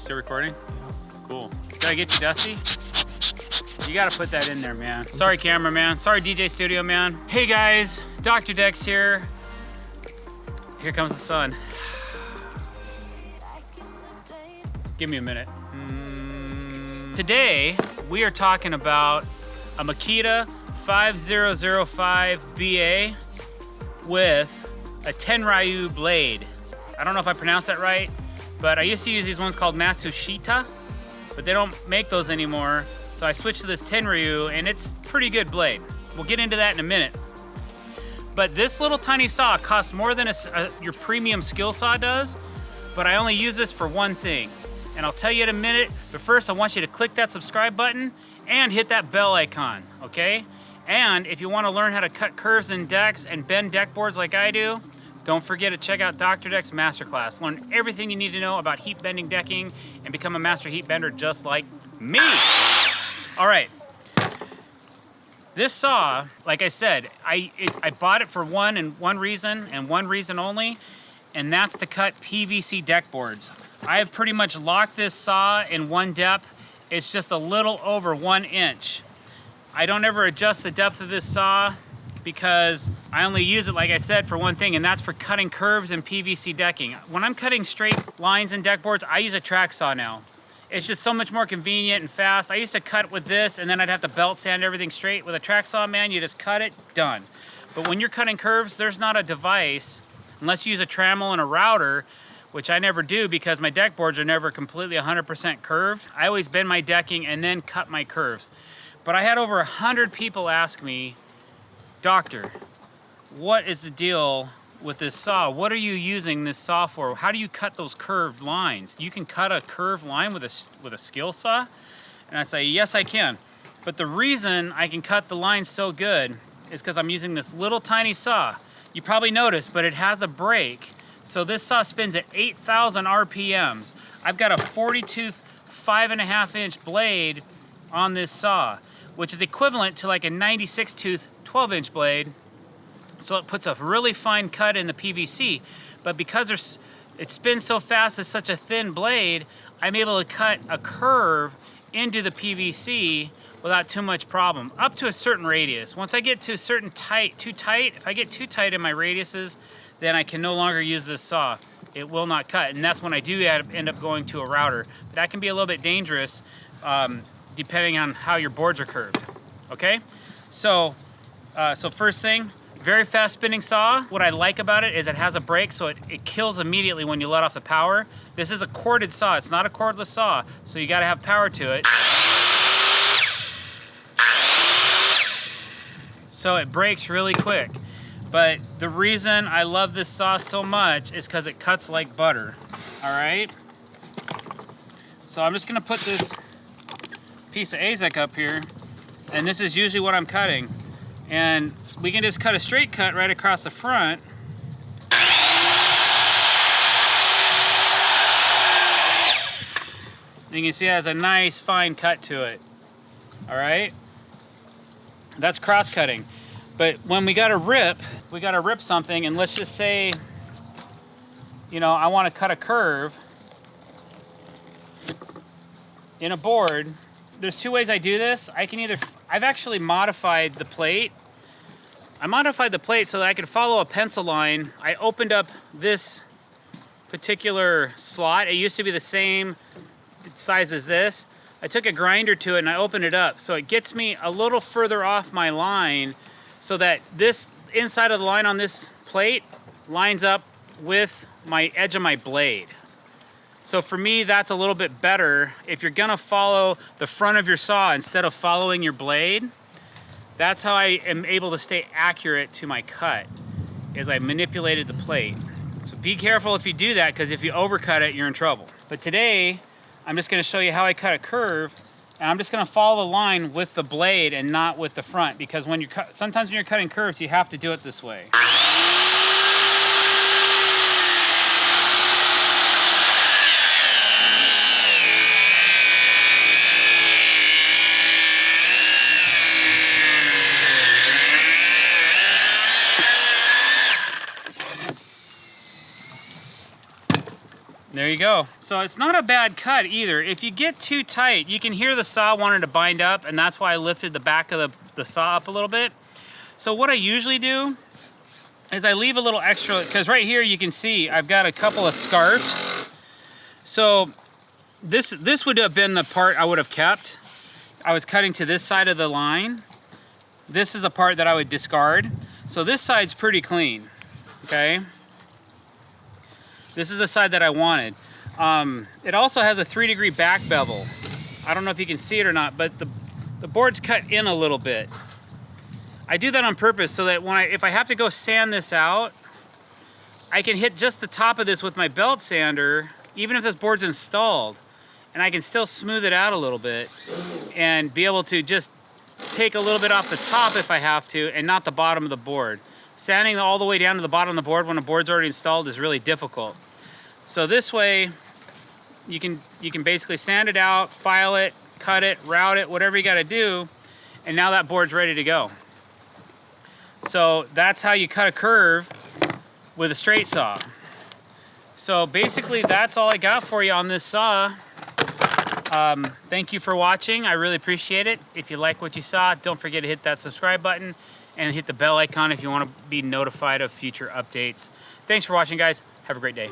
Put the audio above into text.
still recording? Cool. Did I get you, Dusty? You gotta put that in there, man. Sorry, cameraman. Sorry, DJ Studio man. Hey guys, Dr. Decks here. Here comes the sun. Give me a minute. Today, we are talking about a Makita 5005BA with a Tenryu blade. I don't know if I pronounced that right, but I used to use these ones called Matsushita, but they don't make those anymore. So I switched to this Tenryu, and it's a pretty good blade. We'll get into that in a minute. But this little tiny saw costs more than your premium skill saw does, but I only use this for one thing. And I'll tell you in a minute, but first I want you to click that subscribe button and hit that bell icon, okay? And if you want to learn how to cut curves in decks and bend deck boards like I do, don't forget to check out Dr. Decks Masterclass. Learn everything you need to know about heat bending decking and become a master heat bender just like me. All right. This saw, like I said, I bought it for one reason and one reason only, and that's to cut PVC deck boards. I have pretty much locked this saw in one depth. It's just a little over 1 inch. I don't ever adjust the depth of this saw because I only use it, like I said, for one thing, and that's for cutting curves in PVC decking. When I'm cutting straight lines in deck boards, I use a track saw now. It's just so much more convenient and fast. I used to cut with this and then I'd have to belt sand everything straight. With a track saw, man, you just cut it, done. But when you're cutting curves, there's not a device, unless you use a trammel and a router, which I never do because my deck boards are never completely 100% curved. I always bend my decking and then cut my curves. But I had over 100 people ask me, Doctor, what is the deal with this saw? What are you using this saw for? How do you cut those curved lines? You can cut a curved line with a skill saw? And I say, yes, I can. But the reason I can cut the lines so good is because I'm using this little tiny saw. You probably noticed, but it has a brake. So this saw spins at 8,000 RPMs. I've got a 40-tooth, 5.5 inch blade on this saw, which is equivalent to like a 96-tooth, 12-inch blade. So it puts a really fine cut in the PVC, but because it spins so fast, it's such a thin blade, I'm able to cut a curve into the PVC without too much problem, up to a certain radius. Once I get to a certain too tight, if I get too tight in my radiuses, then I can no longer use this saw. It will not cut, and that's when I do end up going to a router. But that can be a little bit dangerous depending on how your boards are curved, okay? So first thing, very fast spinning saw. What I like about it is it has a brake, so it kills immediately when you let off the power. This is a corded saw, it's not a cordless saw, so you gotta have power to it. So it breaks really quick. But the reason I love this saw so much is because it cuts like butter, all right? So I'm just gonna put this piece of AZEK up here, and this is usually what I'm cutting. And we can just cut a straight cut right across the front. You can see it has a nice fine cut to it, all right? That's cross cutting. But when we gotta rip something, and let's just say, you know, I wanna cut a curve in a board, there's two ways I do this. I've actually modified the plate. I modified the plate so that I could follow a pencil line. I opened up this particular slot. It used to be the same size as this. I took a grinder to it and I opened it up so it gets me a little further off my line so that this inside of the line on this plate lines up with my edge of my blade. So for me, that's a little bit better. If you're gonna follow the front of your saw instead of following your blade, that's how I am able to stay accurate to my cut, is I manipulated the plate. So be careful if you do that, because if you overcut it, you're in trouble. But today, I'm just gonna show you how I cut a curve, and I'm just gonna follow the line with the blade and not with the front, because sometimes when you're cutting curves, you have to do it this way. There you go. So it's not a bad cut either. If you get too tight, you can hear the saw wanting to bind up, and that's why I lifted the back of the saw up a little bit. So what I usually do is I leave a little extra, because right here you can see I've got a couple of scarfs. So this would have been the part I would have kept. I was cutting to this side of the line. This is a part that I would discard. So this side's pretty clean, okay? This is the side that I wanted. It also has a 3-degree back bevel. I don't know if you can see it or not, but the board's cut in a little bit. I do that on purpose so that if I have to go sand this out, I can hit just the top of this with my belt sander, even if this board's installed, and I can still smooth it out a little bit and be able to just take a little bit off the top if I have to, and not the bottom of the board. Sanding all the way down to the bottom of the board when a board's already installed is really difficult. So this way, you can basically sand it out, file it, cut it, route it, whatever you gotta do, and now that board's ready to go. So that's how you cut a curve with a straight saw. So basically that's all I got for you on this saw. Thank you for watching. I really appreciate it. If you like what you saw, don't forget to hit that subscribe button and hit the bell icon if you want to be notified of future updates. Thanks for watching, guys. Have a great day.